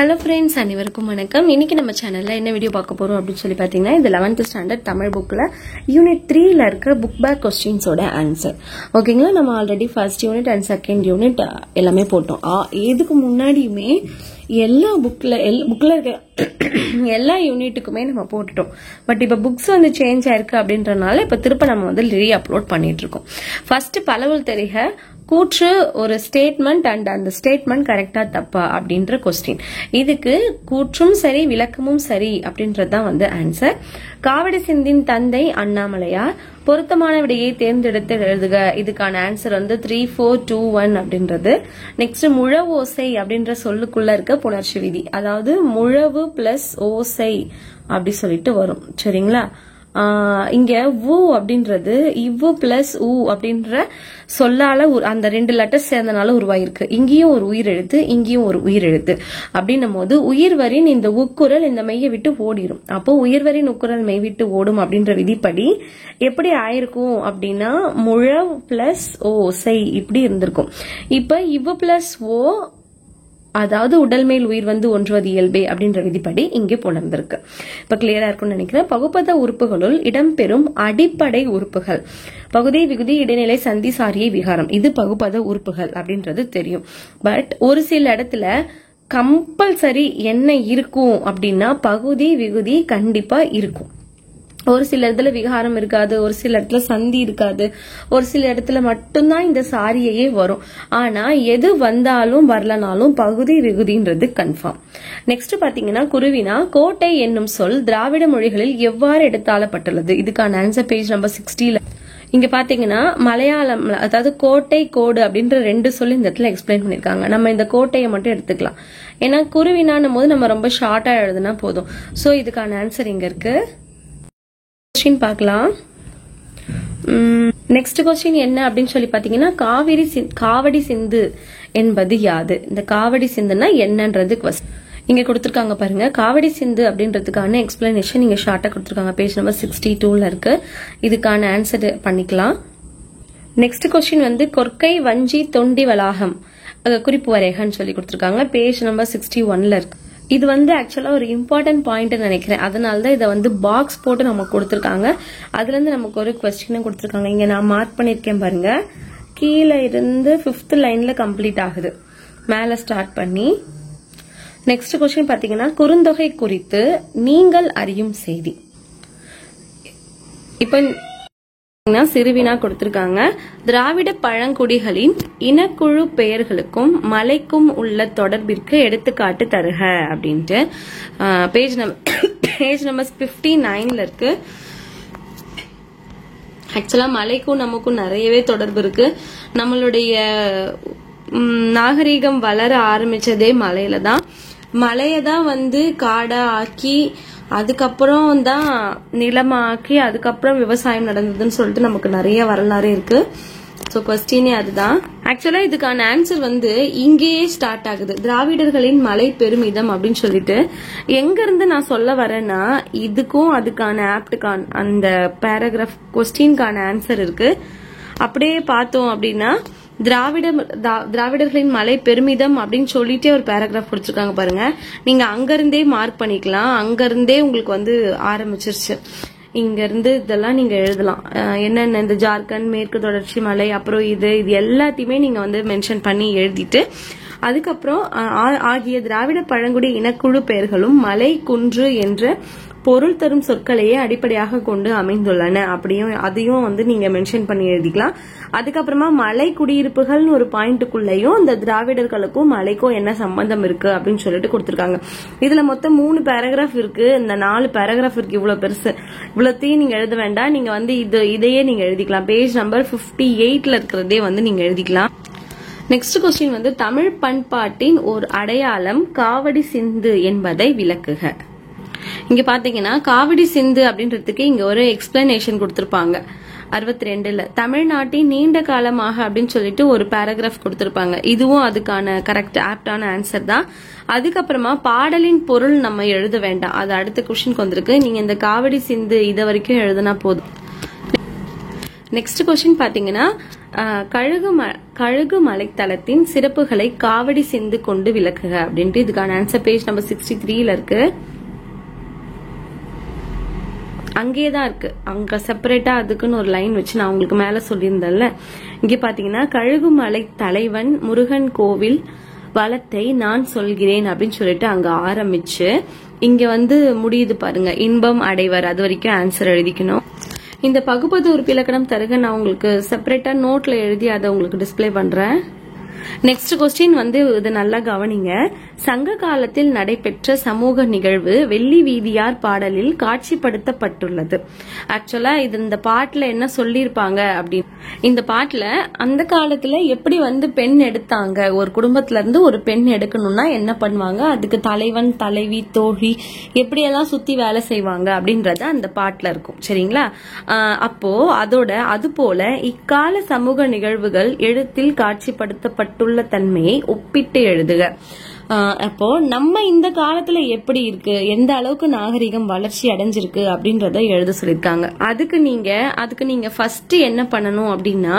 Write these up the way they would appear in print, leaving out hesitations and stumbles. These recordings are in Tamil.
Hello friends, அனைவருக்கும் வணக்கம். இன்னைக்கு நம்ம சேனல்ல என்ன வீடியோ பார்க்க போறோம் அப்படினு சொல்லி பாத்தீங்கன்னா இந்த 11th ஸ்டாண்டர்ட் தமிழ் புக்ல யூனிட் 3ல இருக்க புக் பேக் क्वेश्चंसோட ஆன்சர். ஓகேங்களா? நம்ம already first unit and second unit எல்லாமே போட்டோம். இதுக்கு முன்னாடியுமே எல்லா புக்ல இருக்க எல்லா யூனிட்டுக்குமே நம்ம போட்டுட்டோம். பட் இப்ப புக்ஸ் வந்து சேஞ்ச் ஆயிருக்கு அப்படின்றனால இப்ப திரும்ப நம்ம வந்து ரீ அப்லோட் பண்ணிட்டு இருக்கோம். ஃபர்ஸ்ட் பலவல் தெரிக கூற்று ஒரு ஸ்டேட்மெண்ட் அண்ட் அந்த ஸ்டேட்மெண்ட் கரெக்டா தப்பா அப்படின்ற கொஸ்டின். இதுக்கு கூற்றும் சரி விளக்கமும் சரி அப்படின்றதுதான் வந்து ஆன்சர். காவடி சிந்தின் தந்தை அண்ணாமலையார். பொருத்தமான விடையை தேர்ந்தெடுத்து எழுதுக. இதுக்கான ஆன்சர் வந்து 3, 4, 2, 1 அப்படின்றது. நெக்ஸ்ட் முழவு ஓசை அப்படின்ற சொல்லுக்குள்ள இருக்க புணர்ச்சி விதி, அதாவது முழவு பிளஸ் ஓசை அப்படி சொல்லிட்டு வரும். சரிங்களா? இங்க ஊ அப்படின்றது இவ்வு பிளஸ் ஊ அப்படின்ற சொல்லால அந்த ரெண்டு லெட்டர் சேர்ந்தனால உருவாயிருக்கு. இங்கேயும் ஒரு உயிர் எழுத்து, இங்கேயும் ஒரு உயிர் எழுத்து அப்படின்னும் போது உயிர்வரின் இந்த உக்குரல் இந்த மெய்யை விட்டு ஓடிடும். அப்போ உயிர்வரின் உக்குரல் மெய் விட்டு ஓடும் அப்படின்ற விதிப்படி எப்படி ஆயிருக்கும் அப்படின்னா முழவு பிளஸ் ஓசை இப்படி இருந்திருக்கும். இப்ப இவ்வு பிளஸ் ஓ, அதாவது உடல் மேல் உயிர் வந்து ஒன்றுவது இயல்பே அப்படின்ற விதிப்படி இங்கே புலர்ந்திருக்கு. இப்ப கிளியரா இருக்கும்னு நினைக்கிறேன். பகுப்பத உறுப்புகளுள் இடம்பெறும் அடிப்படை உறுப்புகள் பகுதி விகுதி இடைநிலை சந்தி சாரியை விகாரம், இது பகுப்பத உறுப்புகள் அப்படின்றது தெரியும். பட் ஒரு சில இடத்துல கம்பல்சரி என்ன இருக்கும் அப்படின்னா பகுதி விகுதி கண்டிப்பா இருக்கும். ஒரு சில இடத்துல விகாரம் இருக்காது, ஒரு சில இடத்துல சந்தி இருக்காது, ஒரு சில இடத்துல மட்டும்தான் இந்த சாரியையே வரும். ஆனா எது வந்தாலும் வரலனாலும் பகுதி விகுதின்றது கன்ஃபார்ம். நெக்ஸ்ட் பாத்தீங்கன்னா குருவினா கோட்டை என்னும் சொல் திராவிட மொழிகளில் எவ்வாறு எடுத்தாளப்பட்டுள்ளது. இதுக்கான ஆன்சர் பேஜ் நம்பர் 60ல. இங்க பாத்தீங்கன்னா மலையாளம், அதாவது கோட்டை கோடு அப்படின்ற ரெண்டு சொல்லி இந்த இடத்துல எக்ஸ்பிளைன் பண்ணிருக்காங்க. நம்ம இந்த கோட்டையை மட்டும் எடுத்துக்கலாம். ஏன்னா குருவினான்னும் போது நம்ம ரொம்ப ஷார்ட்டா எழுதுனா போதும். சோ இதுக்கான ஆன்சர் இங்க இருக்கு. பார்க்கலாம். நெக்ஸ்ட் கொஸ்டின் என்ன அப்படின்னு சொல்லி பாத்தீங்கன்னா காவடி சிந்து என்பது யாது. இந்த காவடி சிந்துனா என்னன்றது கொஸ்டின் இங்க கொடுத்திருக்காங்க பாருங்க. காவடி சிந்து அப்படின்றதுக்கான எக்ஸ்பிளனேஷன் இங்க ஷார்ட்டா கொடுத்திருக்காங்க. பேஜ் நம்பர் 62ல இருக்கு. இதுக்கான ஆன்சர் பண்ணிக்கலாம். நெக்ஸ்ட் கொஸ்டின் வந்து கொற்கை வஞ்சி தொண்டி வளாகம் குறிப்பு வரைகன்னு சொல்லி கொடுத்திருக்காங்க. பேஜ் நம்பர் 61ல இருக்கு. இது வந்து ஆக்சுவலா ஒரு இம்பார்ட்டன்ட் பாயிண்ட் நினைக்கிறேன். அதனாலதான் இதை வந்து பாக்ஸ் போட்டு நமக்கு கொடுத்திருக்காங்க. அதுல இருந்து நமக்கு ஒரு கொஸ்டின் கொடுத்திருக்காங்க. இங்க நான் மார்க் பண்ணிருக்கேன் பாருங்க. கீழே இருந்து 5th லைன்ல கம்ப்ளீட் ஆகுது, மேல ஸ்டார்ட் பண்ணி. நெக்ஸ்ட் கொஸ்டின் பாத்தீங்கன்னா குறுந்தொகை குறித்து நீங்கள் அறியும் செய்தி. இப்ப சிறுவினா கொடுத்திருக்காங்க. திராவிட பழங்குடிகளின் இனக்குழு பெயர்களுக்கும் மலைக்கும் உள்ள தொடர்பிற்கு எடுத்துக்காட்டு தருக அப்படின்ட்டு பேஜ் நம்பர் 59ல இருக்கு. ஆக்சுவலா மலைக்கும் நமக்கும் நிறையவே தொடர்பு இருக்கு. நம்மளுடைய நாகரீகம் வளர ஆரம்பிச்சதே மலையில தான். மலையதான் வந்து காடா ஆக்கி அதுக்கப்புறம் தான் நிலமாக்கி அதுக்கப்புறம் விவசாயம் நடந்ததுன்னு சொல்லிட்டு நமக்கு நிறைய வரலாறு இருக்கு. சோ கொஸ்டினே அதுதான். ஆக்சுவலா இதுக்கான ஆன்சர் வந்து இங்கேயே ஸ்டார்ட் ஆகுது. திராவிடர்களின் மலை பெருமிதம் அப்படின்னு சொல்லிட்டு எங்க இருந்து நான் சொல்ல வரேன்னா இதுக்கும் அதுக்கான ஆப்டுக்கான அந்த பேராகிராஃப் கொஸ்டின்கான ஆன்சர் இருக்கு. அப்படியே பார்த்தோம் அப்படின்னா திராவிடர்களின் மலை பெருமிதம் அப்படின்னு சொல்லிட்டே ஒரு பேராகிராஃப் கொடுத்திருக்காங்க பாருங்க. நீங்க அங்க இருந்தே மார்க் பண்ணிக்கலாம். அங்க இருந்தே உங்களுக்கு வந்து ஆரம்பிச்சிருச்சு. இங்க இருந்து இதெல்லாம் நீங்க எழுதலாம். என்னென்ன இந்த ஜார்க்கண்ட் மேற்கு தொடர்ச்சி மலை அப்புறம் இது எல்லாத்தையுமே நீங்க வந்து மென்ஷன் பண்ணி எழுதிட்டு அதுக்கப்புறம் ஆகிய திராவிட பழங்குடி இனக்குழு பெயர்களும் மலை குன்று என்ற பொருள் தரும் சொற்களையே அடிப்படையாக கொண்டு அமைந்துள்ளன அப்படியும் அதையும் வந்து நீங்க மென்ஷன் பண்ணி எழுதிக்கலாம். அதுக்கப்புறமா மலை குடியிருப்புகள்னு ஒரு பாயிண்ட்டுக்குள்ளேயும் இந்த திராவிடர்களுக்கும் மலைக்கும் என்ன சம்பந்தம் இருக்கு அப்படின்னு சொல்லிட்டு கொடுத்திருக்காங்க. இதுல மொத்தம் 3 பேராகிராஃப் இருக்கு. இந்த 4 பேராகிராஃப் இருக்கு. இவ்வளவு பெருசு, இவ்வளத்தையும் நீங்க எழுத வேண்டாம். நீங்க வந்து இதையே நீங்க எழுதிக்கலாம். பேஜ் நம்பர் 58ல இருக்கிறதே வந்து நீங்க எழுதிக்கலாம். நெக்ஸ்ட் கொஸ்டின் வந்து தமிழ் பண்பாட்டின் ஒரு அடையாளம் காவடி சிந்து என்பதை விளக்குக. இங்க பாத்தீங்கன்னா காவடி சிந்து அப்படின்றதுக்கு இங்க ஒரு எக்ஸ்பிளனேஷன் கொடுத்திருப்பாங்க. 62ல தமிழ்நாட்டின் நீண்ட காலமாக அப்படின்னு சொல்லிட்டு ஒரு பேராகிராஃப் கொடுத்திருப்பாங்க. இதுவும் அதுக்கான கரெக்ட் ஆப்டான ஆன்சர் தான். அதுக்கப்புறமா பாடலின் பொருள் நம்ம எழுத வேண்டாம், அது அடுத்த கொஸ்டினுக்கு வந்திருக்கு. நீங்க இந்த காவடி சிந்து இத வரைக்கும் எழுதுனா போதும். நெக்ஸ்ட் क्वेश्चन பாத்தீங்கன்னா கழுகு மலைத்தளத்தின் சிறப்புகளை காவடி சிந்து கொண்டு விளக்குக அப்படின்ட்டு இதுக்கான ஆன்சர் பேஜ் நம்பர் 63ல இருக்கு. அங்கேதான் இருக்கு. அங்க செப்பரேட்டா அதுக்குன்னு ஒரு லைன் வச்சு நான் உங்களுக்கு மேல சொல்லியிருந்தேன்ல. இங்க பாத்தீங்கன்னா கழுகுமலை தலைவன் முருகன் கோவில் வளத்தை நான் சொல்கிறேன் அப்படின்னு சொல்லிட்டு அங்க ஆரம்பிச்சு இங்க வந்து முடியுது பாருங்க, இன்பம் அடைவர். அது வரைக்கும் ஆன்சர் எழுதிக்கணும். இந்த பகுபது உறுப்பிலக்கணம் தருக நான் உங்களுக்கு செப்பரேட்டா நோட்ல எழுதி அதை உங்களுக்கு டிஸ்பிளே பண்றேன். நெக்ஸ்ட் क्वेश्चन வந்து இது நல்லா கவனிங்க. சங்க காலத்தில் நடைபெற்ற சமூக நிகழ்வு வெள்ளி வீதியார் பாடலில் காட்சிப்படுத்தப்பட்டுள்ளது. ஆக்சுவலா இது இந்த பாட்டுல என்ன சொல்லிருப்பாங்க அப்படின்னு, இந்த பாட்டுல அந்த காலத்துல எப்படி வந்து பெண் எடுத்தாங்க, ஒரு குடும்பத்துல இருந்து ஒரு பெண் எடுக்கணும்னா என்ன பண்ணுவாங்க, அதுக்கு தலைவன் தலைவி தோழி எப்படியெல்லாம் சுத்தி வேலை செய்வாங்க அப்படின்றத அந்த பாட்டுல இருக்கும். சரிங்களா? அப்போ அது போல இக்கால சமூக நிகழ்வுகள் எழுத்தில் காட்சிப்படுத்தப்பட்டுள்ள தன்மையை ஒப்பிட்டு எழுதுக. அப்போ நம்ம இந்த காலத்துல எப்படி இருக்கு, எந்த அளவுக்கு நாகரிகம் வளர்ச்சி அடைஞ்சிருக்கு அப்படின்றத எழுத சொல்லிருக்காங்க. அதுக்கு நீங்க ஃபர்ஸ்ட் என்ன பண்ணணும் அப்படின்னா,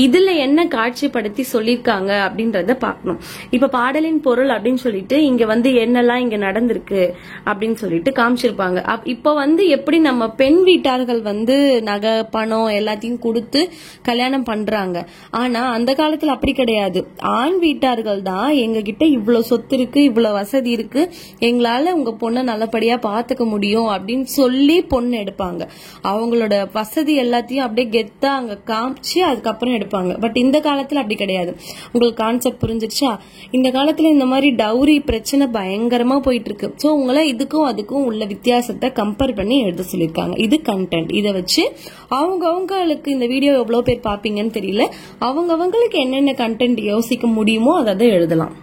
இதுல என்ன காட்சிப்படுத்தி சொல்லிருக்காங்க அப்படின்றத பாக்கணும். இப்ப பாடலின் பொருள் அப்படின்னு சொல்லிட்டு இங்க வந்து என்னெல்லாம் இங்க நடந்திருக்கு அப்படின்னு சொல்லிட்டு காமிச்சிருப்பாங்க. இப்ப வந்து எப்படி நம்ம பெண் வீட்டார்கள் வந்து நகை பணம் எல்லாத்தையும் கொடுத்து கல்யாணம் பண்றாங்க. ஆனா அந்த காலத்துல அப்படி கிடையாது. ஆண் வீட்டார்கள் தான் எங்க கிட்ட இவ்வளவு சொத்து இருக்கு, இவ்வளவு வசதி இருக்கு, எங்களால உங்க பொண்ணை நல்லபடியா பாத்துக்க முடியும் அப்படின்னு சொல்லி பொண்ணு எடுப்பாங்க. அவங்களோட வசதி எல்லாத்தையும் அப்படியே கெத்தா அங்க காமிச்சு அதுக்கப்புறம் எடுப்பாங்க. பட் இந்த காலத்துல அப்படி கிடையாது. உங்களுக்கு கான்செப்ட் புரிஞ்சிருச்சா? இந்த காலத்துல இந்த மாதிரி டவுரி பிரச்சனை பயங்கரமா போயிட்டு இருக்கு. சோ உங்களை இதுக்கும் அதுக்கும் உள்ள வித்தியாசத்தை கம்பேர் பண்ணி எழுத சொல்லிருக்காங்க. இது கண்டென்ட். இதை வச்சு அவங்களுக்கு இந்த வீடியோ எவ்வளவு பேர் பாப்பீங்கன்னு தெரியல, அவங்களுக்கு என்னென்ன கண்டென்ட் யோசிக்க முடியுமோ அதை எழுதலாம்.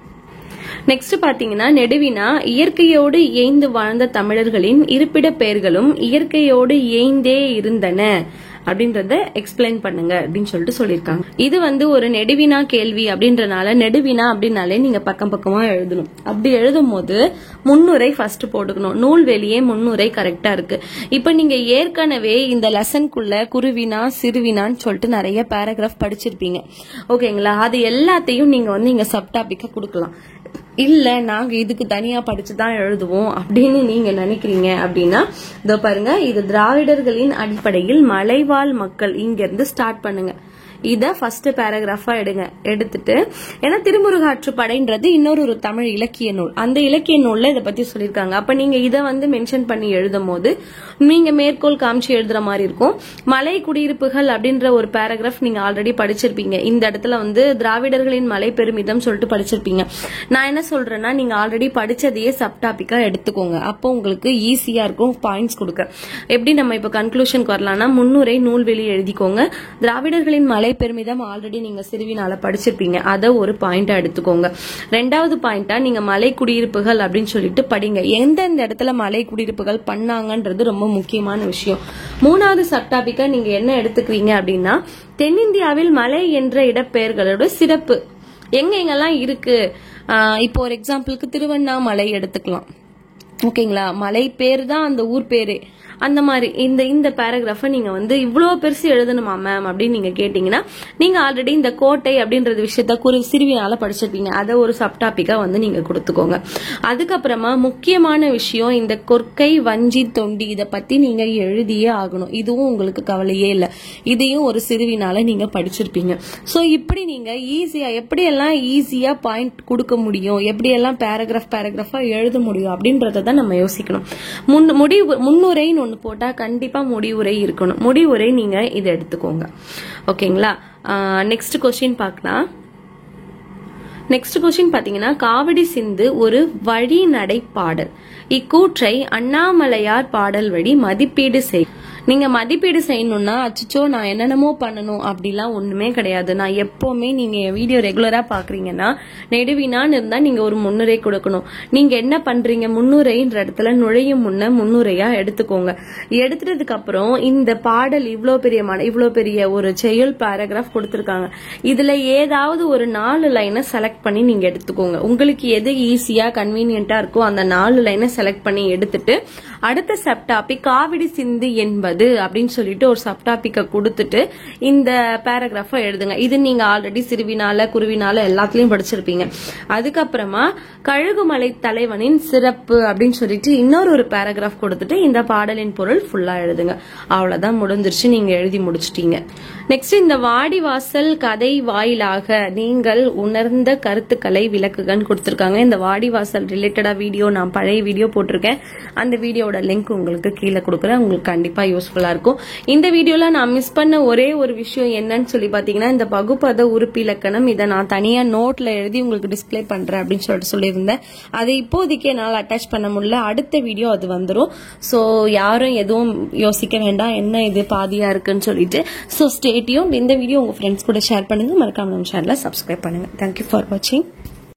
நெக்ஸ்ட் பாத்தீங்கன்னா நெடுவினா இயற்கையோடு இயைந்து வாழ்ந்த தமிழர்களின் இருப்பிட பெயர்களும் இயற்கையோடு இயைந்தே இருந்தன அப்படின்றத எக்ஸ்பிளைன் பண்ணுங்க அப்படின்னு சொல்லிட்டு சொல்லிருக்காங்க. இது வந்து ஒரு நெடுவினா கேள்வி அப்படின்றனால நெடுவினா அப்படின்னாலே நீங்க பக்கமா எழுதணும். அப்படி எழுதும் போது முன்னுரை ஃபர்ஸ்ட் போட்டுக்கணும். நூல்வெளியே முன்னுரை கரெக்டா இருக்கு. இப்ப நீங்க ஏற்கனவே இந்த லெசனுக்குள்ள குருவினா சிறுவினான்னு சொல்லிட்டு நிறைய பேராகிராஃப் படிச்சிருப்பீங்க. ஓகேங்களா? அது எல்லாத்தையும் நீங்க வந்து இங்க சப் டாபிக்கா கொடுக்கலாம். இல்ல நாங்க இதுக்கு தனியா படிச்சுதான் எழுதுவோம் அப்படின்னு நீங்க நினைக்கிறீங்க அப்படின்னா இதோ பாருங்க, இது திராவிடர்களின் அடிப்படையில் மலைவாழ் மக்கள் இங்க இருந்து ஸ்டார்ட் பண்ணுங்க. இத ஃபர்ஸ்ட் பேராகிராஃபா எடுத்துட்டு, ஏன்னா திருமுருகாற்றுப்படைன்றது இன்னொரு தமிழ் இலக்கிய நூல். அந்த இலக்கிய நூல்ல இதை பத்தி சொல்லியிருக்காங்க. அப்ப நீங்க இதை வந்து மென்ஷன் பண்ணி எழுதும் போது நீங்க மேற்கோள் காமிச்சு எழுதுற மாதிரி இருக்கும். மலை குடியிருப்புகள் அப்படின்ற ஒரு பேராகிராஃப் நீங்க ஆல்ரெடி படிச்சிருப்பீங்க. இந்த இடத்துல வந்து திராவிடர்களின் மலை பெருமிதம் சொல்லிட்டு படிச்சிருப்பீங்க. நான் என்ன சொல்றேன்னா, நீங்க ஆல்ரெடி படிச்சதையே சப் டாபிக்கா எடுத்துக்கோங்க. அப்போ உங்களுக்கு ஈஸியா இருக்கும் பாயிண்ட்ஸ் கொடுக்க. எப்படி நம்ம இப்ப கன்க்ளூஷனுக்கு வரலாம்னா, முன்னுரை நூல்வெளி எழுதிக்கோங்க. திராவிடர்களின் மலை பெருமிதம் ஆல்ரெடி நீங்க சிறுவினால படிச்சிருப்பீங்க. அத ஒரு பாயிண்டா எடுத்துக்கோங்க. ரெண்டாவது பாயிண்டா நீங்க மலை குடியிருப்புகள் அப்படின்னு சொல்லிட்டு படிங்க. எந்தெந்த இடத்துல மலை குடியிருப்புகள் பண்ணாங்கன்றது ரொம்ப முக்கியமான விஷயம். மூணாவது சப் டாபிக்கா நீங்க என்ன எடுத்துக்கிறீங்க அப்படின்னா, தென்னிந்தியாவில் மலை என்ற இடப்பெயர்களோட சிறப்பு எங்கெங்கெல்லாம் இருக்கு. இப்போ ஒரு எக்ஸாம்பிளுக்கு திருவண்ணாமலை எடுத்துக்கலாம். ஓகேங்களா? மலை பேர் தான் அந்த ஊர் பேரு. அந்த மாதிரி இந்த பேராகிராஃபை நீங்க வந்து இவ்வளவு பெருசு எழுதணுமா மேம் அப்படின்னு நீங்க கேட்டீங்கன்னா, நீங்க ஆல்ரெடி இந்த கோட்டை அப்படின்றது விஷயத்த சிறுவினால படிச்சிருப்பீங்க. அதை ஒரு சப் டாபிக்கா வந்து நீங்க கொடுத்துக்கோங்க. அதுக்கப்புறமா முக்கியமான விஷயம், இந்த கொற்கை வஞ்சி தொண்டி இதை பத்தி நீங்க எழுதியே ஆகணும். இதுவும் உங்களுக்கு கவலையே இல்லை. இதையும் ஒரு சிறுவினால நீங்க படிச்சிருப்பீங்க. சோ இப்படி நீங்க எப்படியெல்லாம் ஈஸியா பாயிண்ட் கொடுக்க முடியும், எப்படியெல்லாம் பேராகிராஃபா எழுத முடியும் அப்படின்றத நம்ம யோசிக்கணும். முன்னுரைன்னு ஒண்ணு போட்டா கண்டிப்பா முடிவுரை இருக்கணும். முடிவுரை நீங்க இதை எடுத்துக்கோங்க. ஓகேங்களா? நெக்ஸ்ட் क्वेश्चन பார்க்கலாம். நெக்ஸ்ட் क्वेश्चन பாத்தீங்கன்னா, காவடி சிந்து ஒரு வழிநடை பாடல். இக்கூற்றை அண்ணாமலையார் பாடல் வழி மதிப்பீடு செய். நீங்க மதிப்பீடு செய்யணும்னா, அச்சோ நான் என்னென்னமோ பண்ணணும் அப்படிலாம் ஒண்ணுமே கிடையாது. நான் எப்பவுமே நீங்க வீடியோ ரெகுலரா பாக்குறீங்கன்னா நெடுவினான்னு இருந்தா நீங்க ஒரு முன்னுரை கொடுக்கணும். நீங்க என்ன பண்றீங்க, முன்னுரைன்ற இடத்துல நுழையும் முன்ன முன்னுரையா எடுத்துக்கோங்க. எடுத்துட்டதுக்கு அப்புறம் இந்த பாடல் இவ்வளவு பெரிய ஒரு செயல் பேராகிராஃப் கொடுத்திருக்காங்க. இதுல ஏதாவது ஒரு 4 லைனை செலக்ட் பண்ணி நீங்க எடுத்துக்கோங்க. உங்களுக்கு எது ஈஸியா கன்வீனியன்டா இருக்கோ அந்த 4 லைனை செலக்ட் பண்ணி எடுத்துட்டு, அடுத்த சப் டாபிக் காவடி சிந்து என்பது எழுதுவது அப்படின்னு சொல்லிட்டு ஒரு சப் டாபிக்கை கொடுத்துட்டு இந்த பேராகிராஃபை எழுதுங்க. இது நீங்க ஆல்ரெடி சிறுவினால குருவினால எல்லாத்துலயும் படிச்சிருப்பீங்க. அதுக்கப்புறமா கழுகுமலை தலைவனின் சிறப்பு அப்படின்னு சொல்லிட்டு இன்னொரு பேராகிராஃப் கொடுத்துட்டு இந்த பாடலின் பொருள் ஃபுல்லா எழுதுங்க. அவ்வளவுதான், முடிஞ்சிருச்சு, நீங்க எழுதி முடிச்சிட்டீங்க. நெக்ஸ்ட் இந்த வாடிவாசல் கதை வாயிலாக நீங்கள் உணர்ந்த கருத்துக்களை விளக்குகன்னு கொடுத்திருக்காங்க. இந்த வாடிவாசல் ரிலேட்டடா வீடியோ நான் பழைய வீடியோ போட்டிருக்கேன். அந்த வீடியோட லிங்க் உங்களுக்கு கீழே கொடுக்குறேன். உங்களுக்கு கண்டிப்பா யூஸ்ஃபுல்லா இருக்கும். இந்த வீடியோல நான் மிஸ் பண்ண ஒரே ஒரு விஷயம் என்னன்னு சொல்லி பாத்தீங்கன்னா, இந்த பகுபத உறுப்பிலக்கணம் இதை நான் தனியா நோட்ல எழுதி உங்களுக்கு டிஸ்பிளே பண்றேன் அப்படின்னு சொல்லிட்டு சொல்லியிருந்தேன். அதை இப்போதைக்கு என்னால் அட்டாச் பண்ண முடியல. அடுத்த வீடியோ அது வந்துடும். ஸோ யாரும் எதுவும் யோசிக்க வேண்டாம் என்ன இது பாதியா இருக்குன்னு சொல்லிட்டு. So stay tuned. இந்த வீடியோ உங்க ஃப்ரெண்ட்ஸ் கூட ஷேர் பண்ணுங்க. மறக்காம நம்ம சேனலை சப்ஸ்கிரைப் பண்ணுங்க. தேங்க்யூ ஃபார் வாட்சிங்.